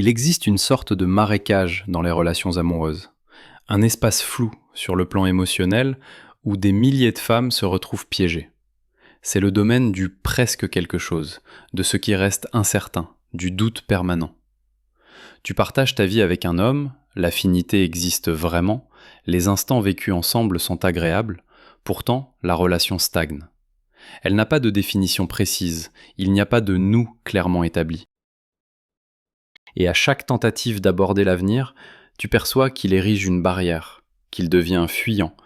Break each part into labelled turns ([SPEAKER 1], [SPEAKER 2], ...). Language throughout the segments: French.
[SPEAKER 1] Il existe une sorte de marécage dans les relations amoureuses, un espace flou sur le plan émotionnel où des milliers de femmes se retrouvent piégées. C'est le domaine du presque quelque chose, de ce qui reste incertain, du doute permanent. Tu partages ta vie avec un homme, l'affinité existe vraiment, les instants vécus ensemble sont agréables, pourtant la relation stagne. Elle n'a pas de définition précise, il n'y a pas de nous clairement établi. Et à chaque tentative d'aborder l'avenir, tu perçois qu'il érige une barrière, qu'il devient fuyant,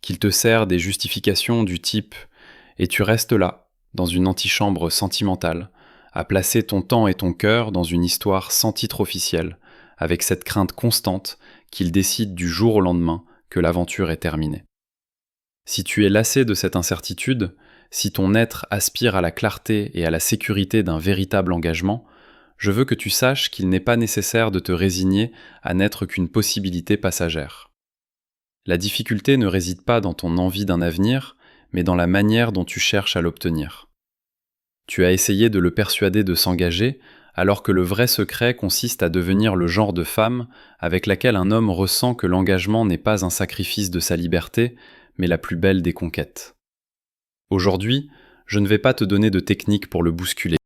[SPEAKER 1] qu'il te sert des justifications du type « et tu restes là, dans une antichambre sentimentale, à placer ton temps et ton cœur dans une histoire sans titre officiel, avec cette crainte constante qu'il décide du jour au lendemain que l'aventure est terminée. » Si tu es lassé de cette incertitude, si ton être aspire à la clarté et à la sécurité d'un véritable engagement, je veux que tu saches qu'il n'est pas nécessaire de te résigner à n'être qu'une possibilité passagère. La difficulté ne réside pas dans ton envie d'un avenir, mais dans la manière dont tu cherches à l'obtenir. Tu as essayé de le persuader de s'engager, alors que le vrai secret consiste à devenir le genre de femme avec laquelle un homme ressent que l'engagement n'est pas un sacrifice de sa liberté, mais la plus belle des conquêtes. Aujourd'hui, je ne vais pas te donner de technique pour le bousculer.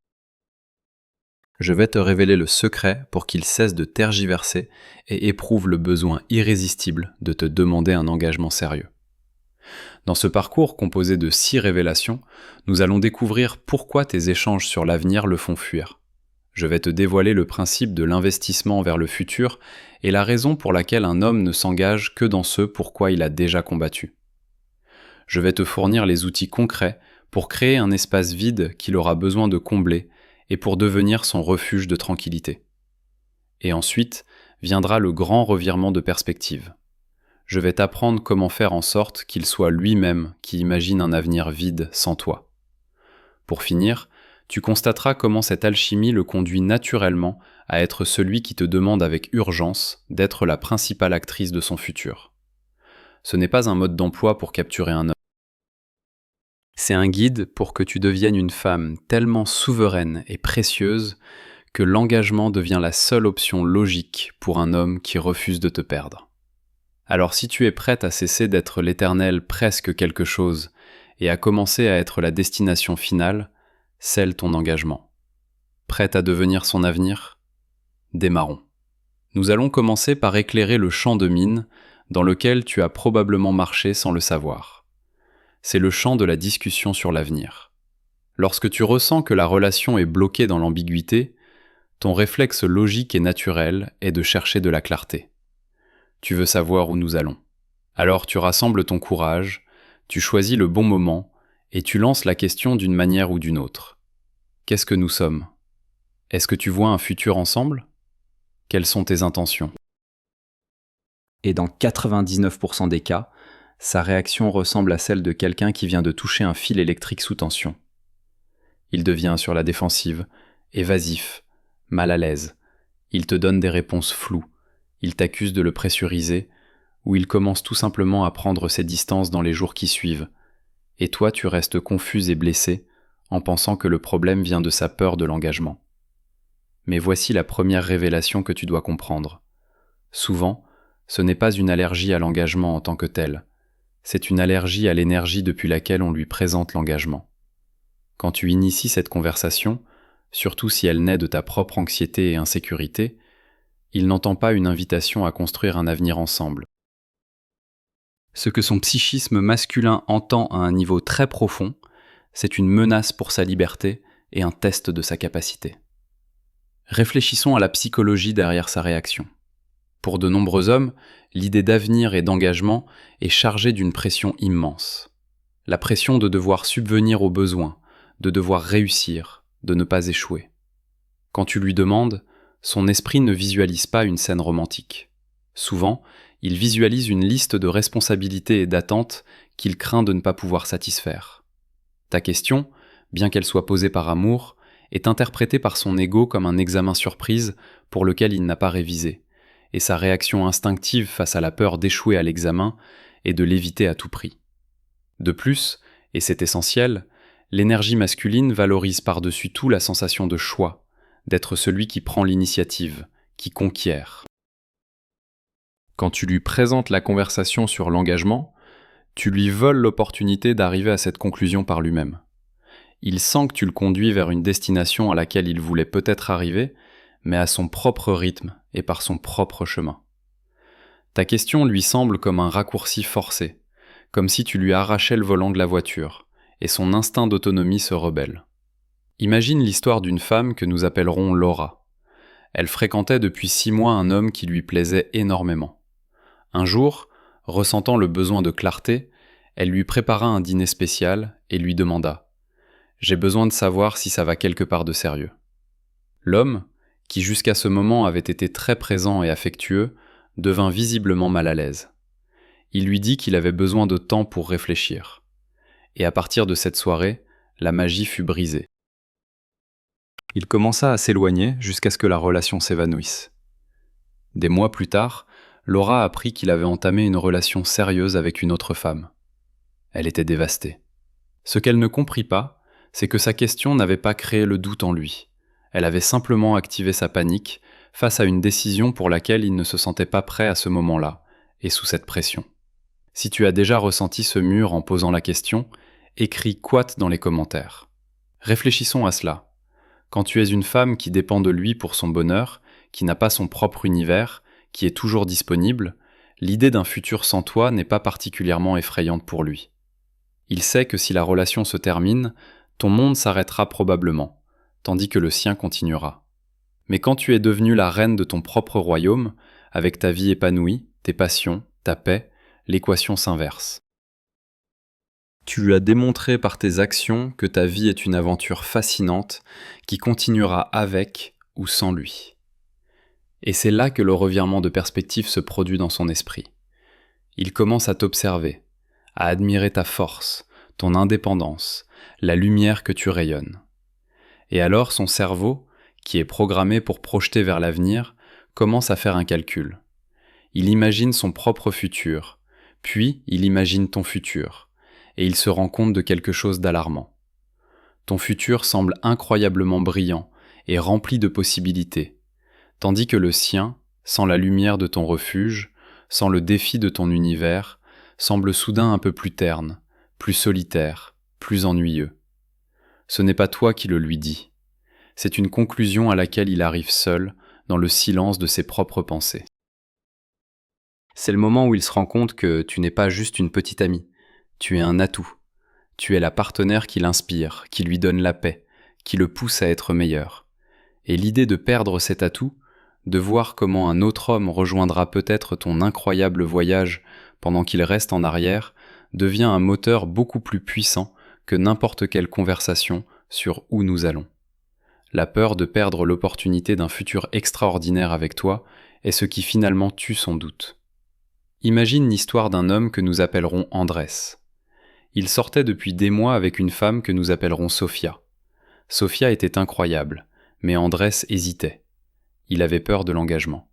[SPEAKER 1] Je vais te révéler le secret pour qu'il cesse de tergiverser et éprouve le besoin irrésistible de te demander un engagement sérieux. Dans ce parcours composé de 6 révélations, nous allons découvrir pourquoi tes échanges sur l'avenir le font fuir. Je vais te dévoiler le principe de l'investissement vers le futur et la raison pour laquelle un homme ne s'engage que dans ce pourquoi il a déjà combattu. Je vais te fournir les outils concrets pour créer un espace vide qu'il aura besoin de combler et pour devenir son refuge de tranquillité. Et ensuite viendra le grand revirement de perspective. Je vais t'apprendre comment faire en sorte qu'il soit lui-même qui imagine un avenir vide sans toi. Pour finir, tu constateras comment cette alchimie le conduit naturellement à être celui qui te demande avec urgence d'être la principale actrice de son futur. Ce n'est pas un mode d'emploi pour capturer un homme. C'est un guide pour que tu deviennes une femme tellement souveraine et précieuse que l'engagement devient la seule option logique pour un homme qui refuse de te perdre. Alors si tu es prête à cesser d'être l'éternel presque quelque chose et à commencer à être la destination finale, scelle ton engagement. Prête à devenir son avenir ? Démarrons. Nous allons commencer par éclairer le champ de mine dans lequel tu as probablement marché sans le savoir. C'est le champ de la discussion sur l'avenir. Lorsque tu ressens que la relation est bloquée dans l'ambiguïté, ton réflexe logique et naturel est de chercher de la clarté. Tu veux savoir où nous allons. Alors tu rassembles ton courage, tu choisis le bon moment et tu lances la question d'une manière ou d'une autre. Qu'est-ce que nous sommes ? Est-ce que tu vois un futur ensemble ? Quelles sont tes intentions ? Et dans 99% des cas, sa réaction ressemble à celle de quelqu'un qui vient de toucher un fil électrique sous tension. Il devient sur la défensive, évasif, mal à l'aise. Il te donne des réponses floues. Il t'accuse de le pressuriser, ou il commence tout simplement à prendre ses distances dans les jours qui suivent. Et toi, tu restes confuse et blessée, en pensant que le problème vient de sa peur de l'engagement. Mais voici la première révélation que tu dois comprendre. Souvent, ce n'est pas une allergie à l'engagement en tant que tel. C'est une allergie à l'énergie depuis laquelle on lui présente l'engagement. Quand tu inities cette conversation, surtout si elle naît de ta propre anxiété et insécurité, il n'entend pas une invitation à construire un avenir ensemble. Ce que son psychisme masculin entend à un niveau très profond, c'est une menace pour sa liberté et un test de sa capacité. Réfléchissons à la psychologie derrière sa réaction. Pour de nombreux hommes, l'idée d'avenir et d'engagement est chargée d'une pression immense. La pression de devoir subvenir aux besoins, de devoir réussir, de ne pas échouer. Quand tu lui demandes, son esprit ne visualise pas une scène romantique. Souvent, il visualise une liste de responsabilités et d'attentes qu'il craint de ne pas pouvoir satisfaire. Ta question, bien qu'elle soit posée par amour, est interprétée par son ego comme un examen surprise pour lequel il n'a pas révisé, et sa réaction instinctive face à la peur d'échouer à l'examen est de l'éviter à tout prix. De plus, et c'est essentiel, l'énergie masculine valorise par-dessus tout la sensation de choix, d'être celui qui prend l'initiative, qui conquiert. Quand tu lui présentes la conversation sur l'engagement, tu lui voles l'opportunité d'arriver à cette conclusion par lui-même. Il sent que tu le conduis vers une destination à laquelle il voulait peut-être arriver, mais à son propre rythme et par son propre chemin. Ta question lui semble comme un raccourci forcé, comme si tu lui arrachais le volant de la voiture, et son instinct d'autonomie se rebelle. Imagine l'histoire d'une femme que nous appellerons Laura. Elle fréquentait depuis 6 mois un homme qui lui plaisait énormément. Un jour, ressentant le besoin de clarté, elle lui prépara un dîner spécial et lui demanda « J'ai besoin de savoir si ça va quelque part de sérieux ». L'homme, qui jusqu'à ce moment avait été très présent et affectueux, devint visiblement mal à l'aise. Il lui dit qu'il avait besoin de temps pour réfléchir. Et à partir de cette soirée, la magie fut brisée. Il commença à s'éloigner jusqu'à ce que la relation s'évanouisse. Des mois plus tard, Laura apprit qu'il avait entamé une relation sérieuse avec une autre femme. Elle était dévastée. Ce qu'elle ne comprit pas, c'est que sa question n'avait pas créé le doute en lui. Elle avait simplement activé sa panique face à une décision pour laquelle il ne se sentait pas prêt à ce moment-là, et sous cette pression. Si tu as déjà ressenti ce mur en posant la question, écris quat dans les commentaires. Réfléchissons à cela. Quand tu es une femme qui dépend de lui pour son bonheur, qui n'a pas son propre univers, qui est toujours disponible, l'idée d'un futur sans toi n'est pas particulièrement effrayante pour lui. Il sait que si la relation se termine, ton monde s'arrêtera probablement, tandis que le sien continuera. Mais quand tu es devenue la reine de ton propre royaume, avec ta vie épanouie, tes passions, ta paix, l'équation s'inverse. Tu lui as démontré par tes actions que ta vie est une aventure fascinante qui continuera avec ou sans lui. Et c'est là que le revirement de perspective se produit dans son esprit. Il commence à t'observer, à admirer ta force, ton indépendance, la lumière que tu rayonnes. Et alors son cerveau, qui est programmé pour projeter vers l'avenir, commence à faire un calcul. Il imagine son propre futur, puis il imagine ton futur, et il se rend compte de quelque chose d'alarmant. Ton futur semble incroyablement brillant et rempli de possibilités, tandis que le sien, sans la lumière de ton refuge, sans le défi de ton univers, semble soudain un peu plus terne, plus solitaire, plus ennuyeux. Ce n'est pas toi qui le lui dis. C'est une conclusion à laquelle il arrive seul, dans le silence de ses propres pensées. C'est le moment où il se rend compte que tu n'es pas juste une petite amie, tu es un atout. Tu es la partenaire qui l'inspire, qui lui donne la paix, qui le pousse à être meilleur. Et l'idée de perdre cet atout, de voir comment un autre homme rejoindra peut-être ton incroyable voyage pendant qu'il reste en arrière, devient un moteur beaucoup plus puissant que n'importe quelle conversation sur où nous allons. La peur de perdre l'opportunité d'un futur extraordinaire avec toi est ce qui finalement tue son doute. Imagine l'histoire d'un homme que nous appellerons Andrés. Il sortait depuis des mois avec une femme que nous appellerons Sofia. Sofia était incroyable, mais Andrés hésitait. Il avait peur de l'engagement.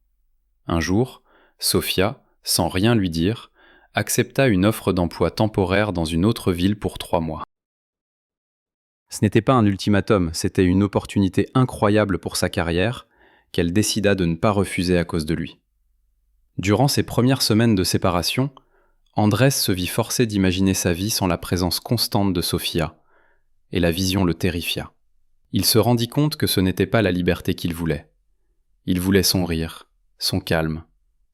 [SPEAKER 1] Un jour, Sofia, sans rien lui dire, accepta une offre d'emploi temporaire dans une autre ville pour 3 mois. Ce n'était pas un ultimatum, c'était une opportunité incroyable pour sa carrière, qu'elle décida de ne pas refuser à cause de lui. Durant ses premières semaines de séparation, Andrés se vit forcé d'imaginer sa vie sans la présence constante de Sofia, et la vision le terrifia. Il se rendit compte que ce n'était pas la liberté qu'il voulait. Il voulait son rire, son calme,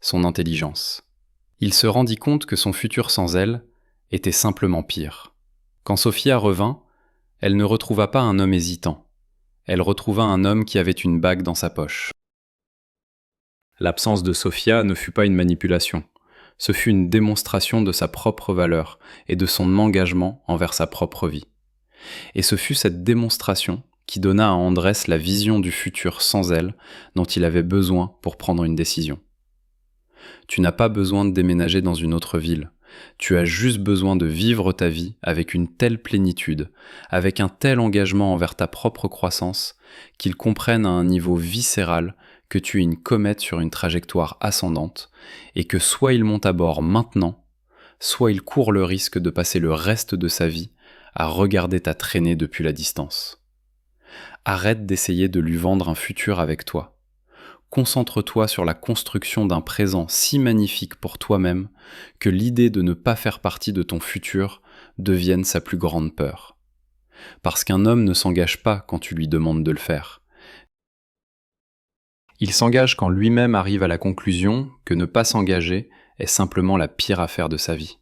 [SPEAKER 1] son intelligence. Il se rendit compte que son futur sans elle était simplement pire. Quand Sofia revint, elle ne retrouva pas un homme hésitant. Elle retrouva un homme qui avait une bague dans sa poche. L'absence de Sofia ne fut pas une manipulation. Ce fut une démonstration de sa propre valeur et de son engagement envers sa propre vie. Et ce fut cette démonstration qui donna à Andrés la vision du futur sans elle dont il avait besoin pour prendre une décision. Tu n'as pas besoin de déménager dans une autre ville. Tu as juste besoin de vivre ta vie avec une telle plénitude, avec un tel engagement envers ta propre croissance, qu'ils comprennent à un niveau viscéral que tu es une comète sur une trajectoire ascendante et que soit il monte à bord maintenant, soit il court le risque de passer le reste de sa vie à regarder ta traînée depuis la distance. Arrête d'essayer de lui vendre un futur avec toi. concentre-toi sur la construction d'un présent si magnifique pour toi-même que l'idée de ne pas faire partie de ton futur devienne sa plus grande peur. Parce qu'un homme ne s'engage pas quand tu lui demandes de le faire. Il s'engage quand lui-même arrive à la conclusion que ne pas s'engager est simplement la pire affaire de sa vie.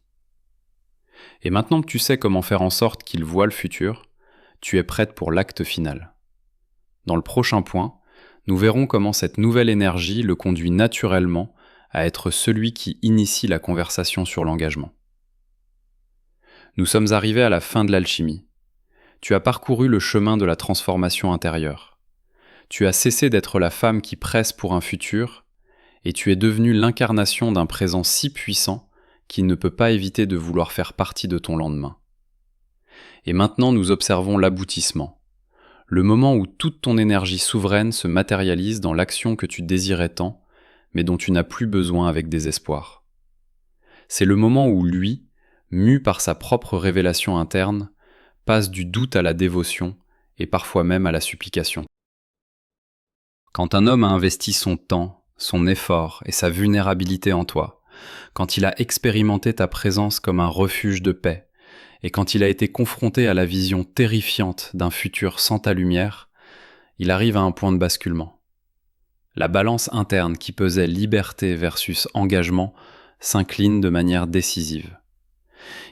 [SPEAKER 1] Et maintenant que tu sais comment faire en sorte qu'il voit le futur, tu es prête pour l'acte final. Dans le prochain point, nous verrons comment cette nouvelle énergie le conduit naturellement à être celui qui initie la conversation sur l'engagement. Nous sommes arrivés à la fin de l'alchimie. Tu as parcouru le chemin de la transformation intérieure. Tu as cessé d'être la femme qui presse pour un futur, et tu es devenue l'incarnation d'un présent si puissant qu'il ne peut pas éviter de vouloir faire partie de ton lendemain. Et maintenant nous observons l'aboutissement, le moment où toute ton énergie souveraine se matérialise dans l'action que tu désirais tant, mais dont tu n'as plus besoin avec désespoir. C'est le moment où lui, mu par sa propre révélation interne, passe du doute à la dévotion et parfois même à la supplication. Quand un homme a investi son temps, son effort et sa vulnérabilité en toi, quand il a expérimenté ta présence comme un refuge de paix, et quand il a été confronté à la vision terrifiante d'un futur sans ta lumière, il arrive à un point de basculement. La balance interne qui pesait liberté versus engagement s'incline de manière décisive.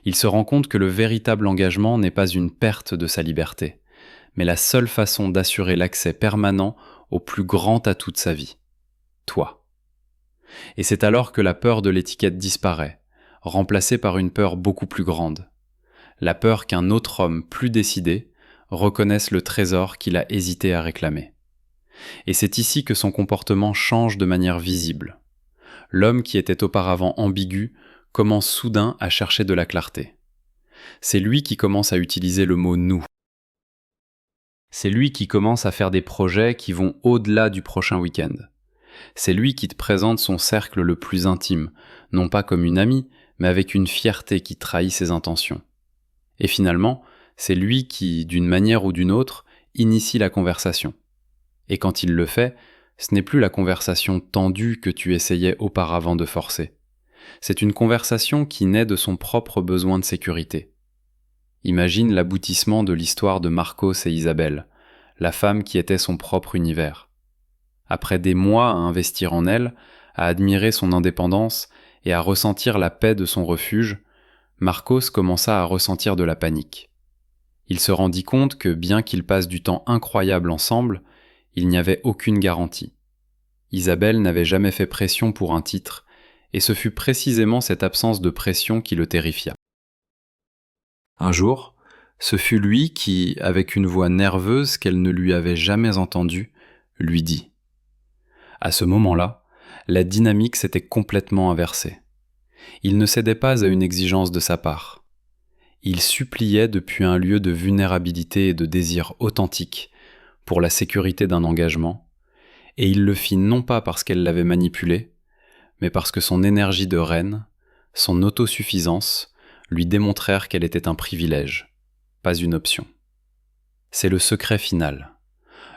[SPEAKER 1] Il se rend compte que le véritable engagement n'est pas une perte de sa liberté, mais la seule façon d'assurer l'accès permanent au plus grand atout de sa vie, toi. Et c'est alors que la peur de l'étiquette disparaît, remplacée par une peur beaucoup plus grande. La peur qu'un autre homme plus décidé reconnaisse le trésor qu'il a hésité à réclamer. Et c'est ici que son comportement change de manière visible. L'homme qui était auparavant ambigu commence soudain à chercher de la clarté. C'est lui qui commence à utiliser le mot « nous ». C'est lui qui commence à faire des projets qui vont au-delà du prochain week-end. C'est lui qui te présente son cercle le plus intime, non pas comme une amie, mais avec une fierté qui trahit ses intentions. Et finalement, c'est lui qui, d'une manière ou d'une autre, initie la conversation. Et quand il le fait, ce n'est plus la conversation tendue que tu essayais auparavant de forcer. C'est une conversation qui naît de son propre besoin de sécurité. Imagine l'aboutissement de l'histoire de Marcos et Isabelle, la femme qui était son propre univers. Après des mois à investir en elle, à admirer son indépendance et à ressentir la paix de son refuge, Marcos commença à ressentir de la panique. Il se rendit compte que bien qu'ils passent du temps incroyable ensemble, il n'y avait aucune garantie. Isabelle n'avait jamais fait pression pour un titre, et ce fut précisément cette absence de pression qui le terrifia. Un jour, ce fut lui qui, avec une voix nerveuse qu'elle ne lui avait jamais entendue, lui dit. À ce moment-là, la dynamique s'était complètement inversée. Il ne cédait pas à une exigence de sa part. Il suppliait depuis un lieu de vulnérabilité et de désir authentique pour la sécurité d'un engagement, et il le fit non pas parce qu'elle l'avait manipulé, mais parce que son énergie de reine, son autosuffisance, lui démontrèrent qu'elle était un privilège, pas une option. C'est le secret final.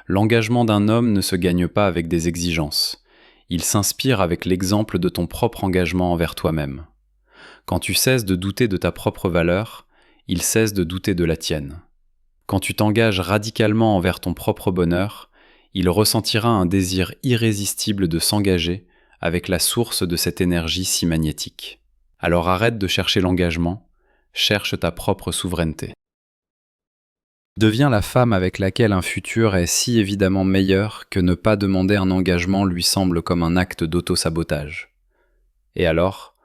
[SPEAKER 1] L'engagement d'un homme ne se gagne pas avec des exigences. Il s'inspire avec l'exemple de ton propre engagement envers toi-même. Quand tu cesses de douter de ta propre valeur, il cesse de douter de la tienne. Quand tu t'engages radicalement envers ton propre bonheur, il ressentira un désir irrésistible de s'engager avec la source de cette énergie si magnétique. Alors arrête de chercher l'engagement, cherche ta propre souveraineté. Deviens la femme avec laquelle un futur est si évidemment meilleur que ne pas demander un engagement lui semble comme un acte d'auto-sabotage. Et alors,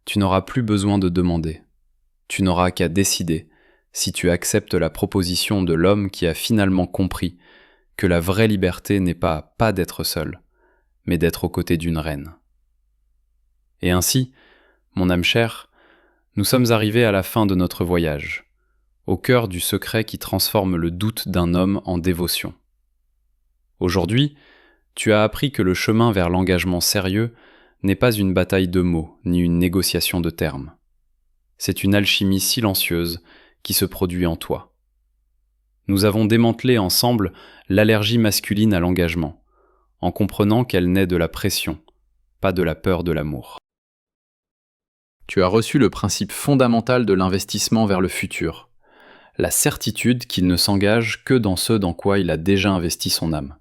[SPEAKER 1] tu n'auras plus besoin de demander. Tu n'auras qu'à décider si tu acceptes la proposition de l'homme qui a finalement compris que la vraie liberté n'est pas d'être seul, mais d'être aux côtés d'une reine. Et ainsi, mon âme chère, nous sommes arrivés à la fin de notre voyage, au cœur du secret qui transforme le doute d'un homme en dévotion. Aujourd'hui, tu as appris que le chemin vers l'engagement sérieux n'est pas une bataille de mots ni une négociation de termes. C'est une alchimie silencieuse qui se produit en toi. Nous avons démantelé ensemble l'allergie masculine à l'engagement, en comprenant qu'elle naît de la pression, pas de la peur de l'amour. Tu as reçu le principe fondamental de l'investissement vers le futur, la certitude qu'il ne s'engage que dans ce dans quoi il a déjà investi son âme.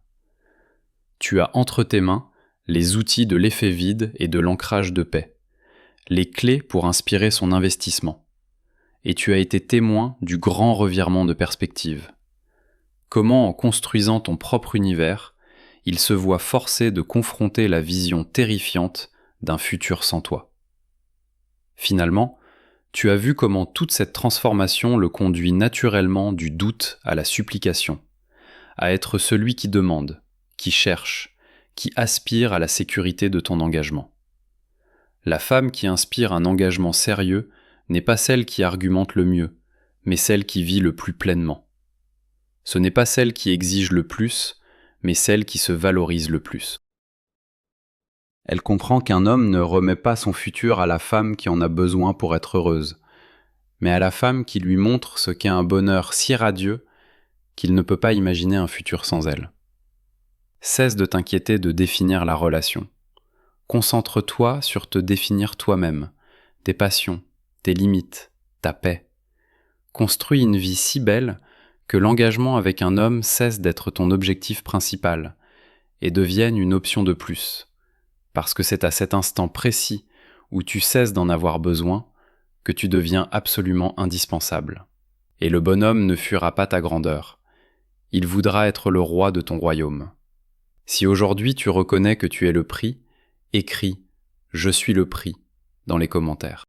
[SPEAKER 1] Tu as entre tes mains les outils de l'effet vide et de l'ancrage de paix, les clés pour inspirer son investissement. Et tu as été témoin du grand revirement de perspective. Comment, en construisant ton propre univers, il se voit forcé de confronter la vision terrifiante d'un futur sans toi. Finalement, tu as vu comment toute cette transformation le conduit naturellement du doute à la supplication, à être celui qui demande, qui cherche, qui aspire à la sécurité de ton engagement. La femme qui inspire un engagement sérieux n'est pas celle qui argumente le mieux, mais celle qui vit le plus pleinement. Ce n'est pas celle qui exige le plus, mais celle qui se valorise le plus. Elle comprend qu'un homme ne remet pas son futur à la femme qui en a besoin pour être heureuse, mais à la femme qui lui montre ce qu'est un bonheur si radieux qu'il ne peut pas imaginer un futur sans elle. Cesse de t'inquiéter de définir la relation. Concentre-toi sur te définir toi-même, tes passions, tes limites, ta paix. Construis une vie si belle que l'engagement avec un homme cesse d'être ton objectif principal et devienne une option de plus, parce que c'est à cet instant précis où tu cesses d'en avoir besoin que tu deviens absolument indispensable. Et le bonhomme ne fuira pas ta grandeur. Il voudra être le roi de ton royaume. Si aujourd'hui tu reconnais que tu es le prix, écris « Je suis le prix » dans les commentaires.